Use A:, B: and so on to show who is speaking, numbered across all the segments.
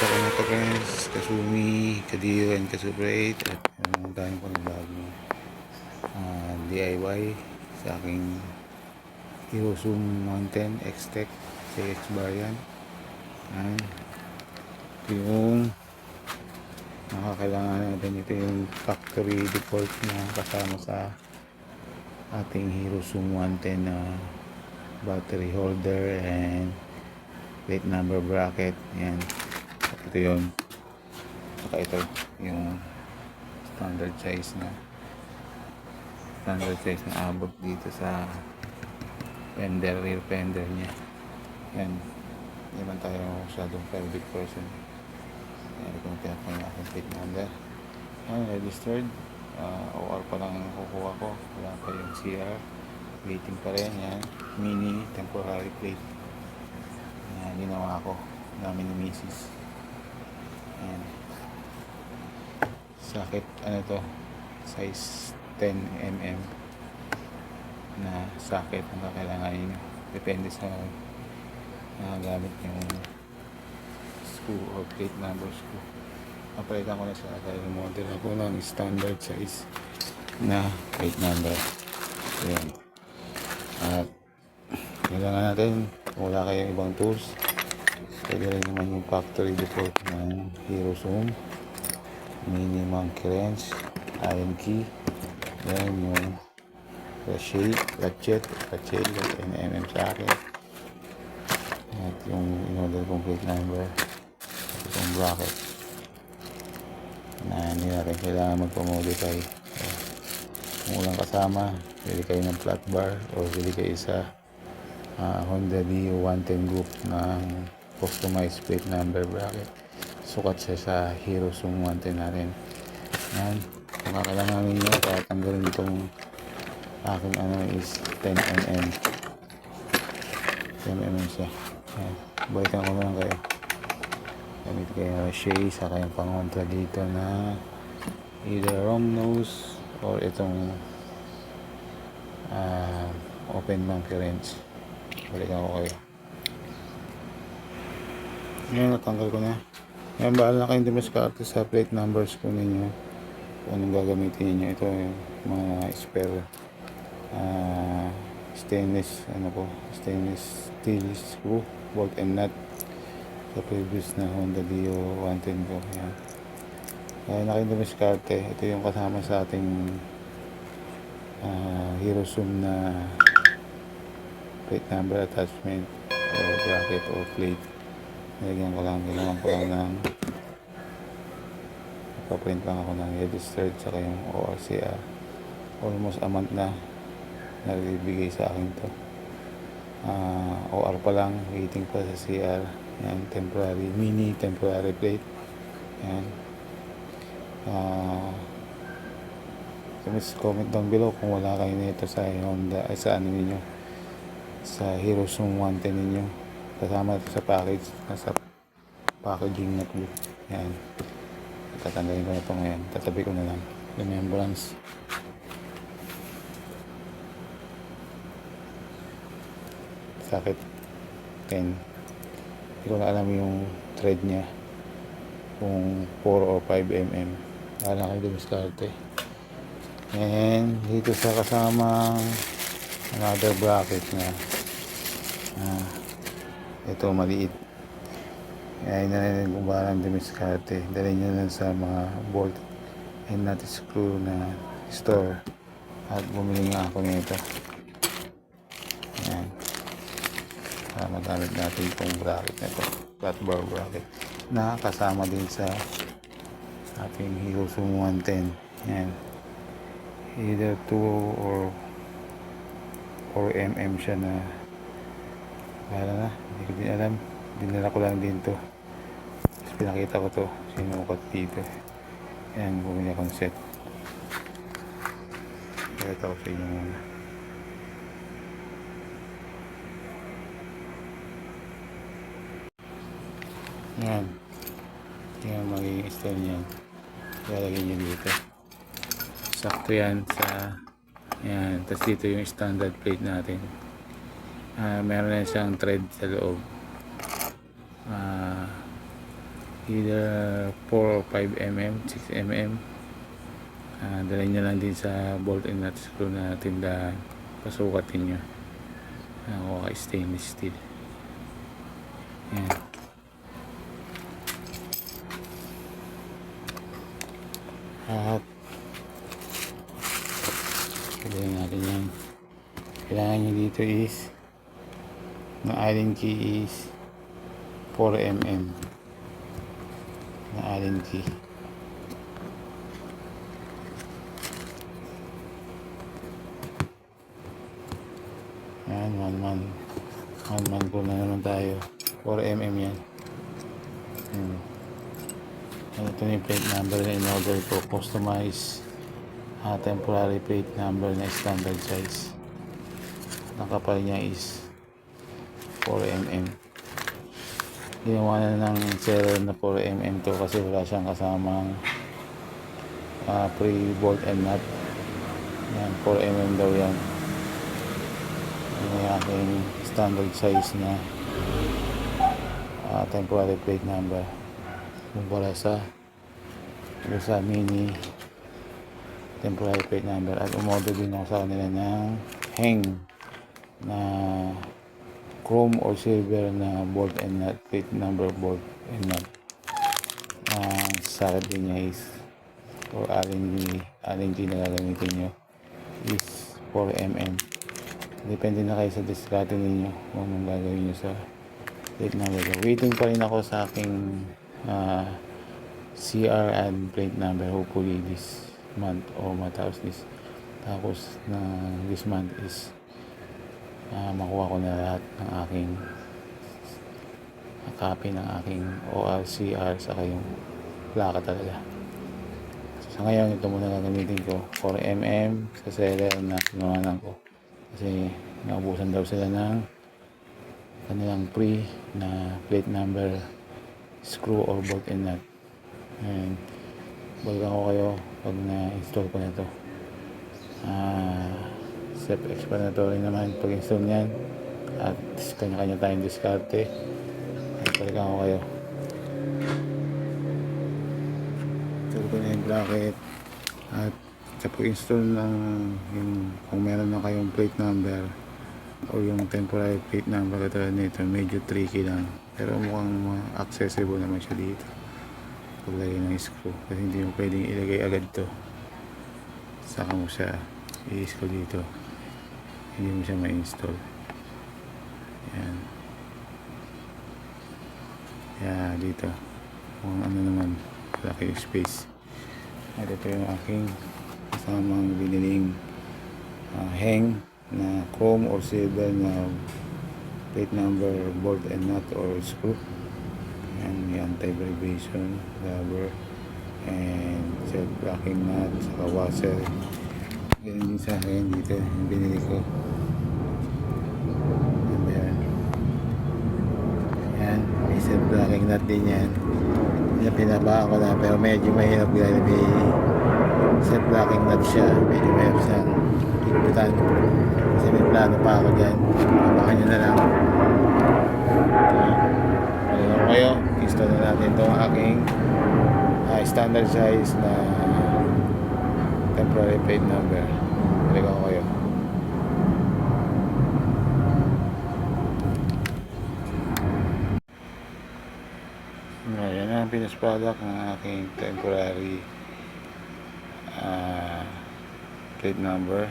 A: Sa Kamatakas, Kasumi, Kadiro, and Kasubrate at dahil ko ng bagong DIY sa aking Hero Zoom 110 X-Tech CX variant. Ito yung nakakailangan natin. Ito yung factory default na kasama sa ating Hero Zoom 110 battery holder and plate number bracket. Yan, ito yun. Saka ito yung standard size na abot dito sa fender, rear fender nya. Yan, hindi man tayo masyadong pelvic person. Yan, kung tiyap ko yung aking plate number. Yan, registered. OR pa lang kukuha ko, wala pa yung CR, waiting pa rin. Yan, mini temporary plate na ginawa ko namin ni Mrs. Yan, sakit ano to, size 10mm na sakit ang kailangan nyo, depende sa gamit yung screw or plate number screw. Napalitan ko na siya dahil model ako ng standard size na plate number. Yan, at kailangan natin, kung wala kayong ibang tools, pwede rin naman yung factory default ng Hero Zoom mini monkey wrench, iron key, yan yung ratchet NMM sa akin, at yung in-order kong plate number at itong bracket na hindi natin kailangan magpa-modify. Kung walang kasama, pwede kayo ng flat bar o pwede kayo sa Honda D110 group ng customized plate number bracket. Sukat siya sa Hero Zoom 110 natin. Yan, kung kakailangan ninyo, tatanggalin itong aking is 10mm siya. Yan, balikan ko lang kayo. Gamit kayo shade sa kayong pangontra dito na either wrong nose or itong open monkey wrench. Balikan ko kayo. Ngayon, natanggal ko na. Ngayon, bahala na kayong dumiskarte sa plate numbers ko ninyo kung anong gagamitin ninyo. Ito yung mga spare stainless steel screw, bolt and nut sa previous na Honda Dio 110 ko. Yan, kaya na kayong dumiskarte. Ito yung kasama sa ating Hero Zoom na plate number attachment o bracket o plate. Nilagyan ko lang, ng paprint lang ako ng registered sa yung ORCR. Almost a month na nabibigay sa akin to. OR pa lang, waiting pa sa CR. Yan, temporary, mini temporary plate. Yan, comment down below kung wala kayo nito sa Honda, ay sa ano ninyo, sa Hero Zoom 110 ninyo. Kasama ito sa package, nasa packaging na po. Yan, tatanggalin ko na ito ngayon, tatabi ko na lang remembrance. Sakit 10, hindi ko na alam yung thread nya kung 4 or 5mm. Wala kayo dumiskarte. And dito sa kasama another bracket na ito maliit. Ay narinig kung parang dumiskarte. Dalhin nyo lang sa mga bolt and nut screw na store. At bumili nga ako nito. Yan, para magamit natin itong bracket na ito, flat bar bracket na kasama din sa ating Hero Zoom 110. Yan, either 2 or 4mm siya na wala na, hindi ko din alam. Dinala ko lang din to, tapos pinakita ko to, sinukat dito. Yan, bumili akong set. Pakita ko sa inyo muna. Yan, yan magiging style niyan. Ilalagay nyo dito, sakto yan sa yan. Tapos dito yung standard plate natin. Meron na siyang thread sa loob. either 4 or 5 mm, 6 mm. Dalhin nyo lang din sa bolt and nut screw na tindahan, pasukatin nyo. Ako stainless steel. Yan. At kailangan natin yan. Kailangan nyo dito is na Allen key is 4 mm na Allen key. Yan, 1 man ko na naman tayo. 4 mm yan. Ito na yung plate number na in-order ko. Customize temporary plate number na standard size. Ang kapal niya is 4 mm. Ginawa na ng seller na 4 mm to kasi wala siyang kasamang pre-bolt and nut. Yan, 4 mm daw yan. Yan yung aking standard size na temporary plate number. Kumpara sa mini temporary plate number. At umorder din ako sa kanila ng hang na chrome or silver na bolt and nut, plate number bolt and nut. Sa akin niya is or Allen key na gagamitin nyo is 4 mm. Depende na kayo sa diskarte ninyo kung anong gagawin nyo sa plate number. Waiting pa rin ako sa aking CR and plate number. Hopefully this month or matapos this month is makuha ko na lahat ng aking copy ng aking ORCR saka yung plaka talaga. So, sa ngayon ito muna gagamitin ko 4 mm sa seller na kinuhanan ko kasi naubusan daw sila ng kanilang pre na plate number screw or bolt and nut. And balikan ko kayo pag na-install ko na ito. Self-explanatory naman pag-install niyan at kanya-kanya tayong diskarte. At balikan ko kayo. Install ko na yung bracket at sa pag-install ng yung, kung meron na kayong plate number o yung temporary plate number katulad nito, medyo tricky lang pero mukhang accessible naman siya dito paglagay ng screw kasi hindi mo pwedeng ilagay agad to, saka mo siya i-screw dito, hindi mo siya ma-install. Yan, yan dito kung ano naman laki yung space. At ito yung aking kasamang biniling hang na chrome or silver na plate number bolt and nut or screw. And yung anti-vibration rubber and self-blocking nut saka washer. Ganyan din sa akin dito yung binili ko. And then yan, may self-blocking nut din yan. Yan pinabaka ko na pero medyo mahirap dahil may self-blocking nut siya, medyo mahirap siyang higpitan kasi may plano pa ako dyan. Pabakan nyo na lang. Ayun kayo, install na natin itong aking standard size na temporary plate number. Balikan ko kayo. Ayan na ang finished product ng aking temporary plate number.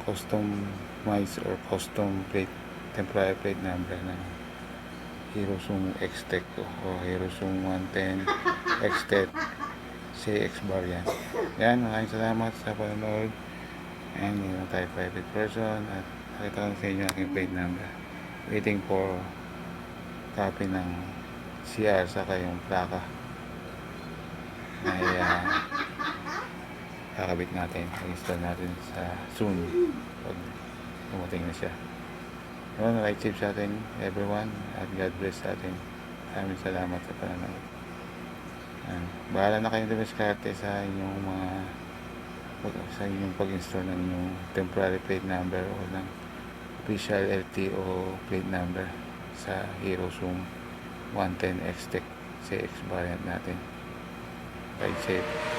A: Customized or custom plate temporary plate number ng Hirosung X-Tech o Hirosung 110 X-Tech CX bar yan. Yan, maraming salamat sa panonood and hindi na tayo private person at nakita ko sa inyo aking plate number. Waiting for copy ng CR saka yung plaka ay kakabit natin, i-install natin sa soon pag dumating na siya. Yun, like, safe sa atin everyone at God bless sa atin. Maraming salamat sa panonood. Bahala na kayong dumiskarte sa inyong pag-install ng inyong temporary plate number o ng official LTO plate number sa Hirosung 110 X-Tech CX variant natin. Ride safe.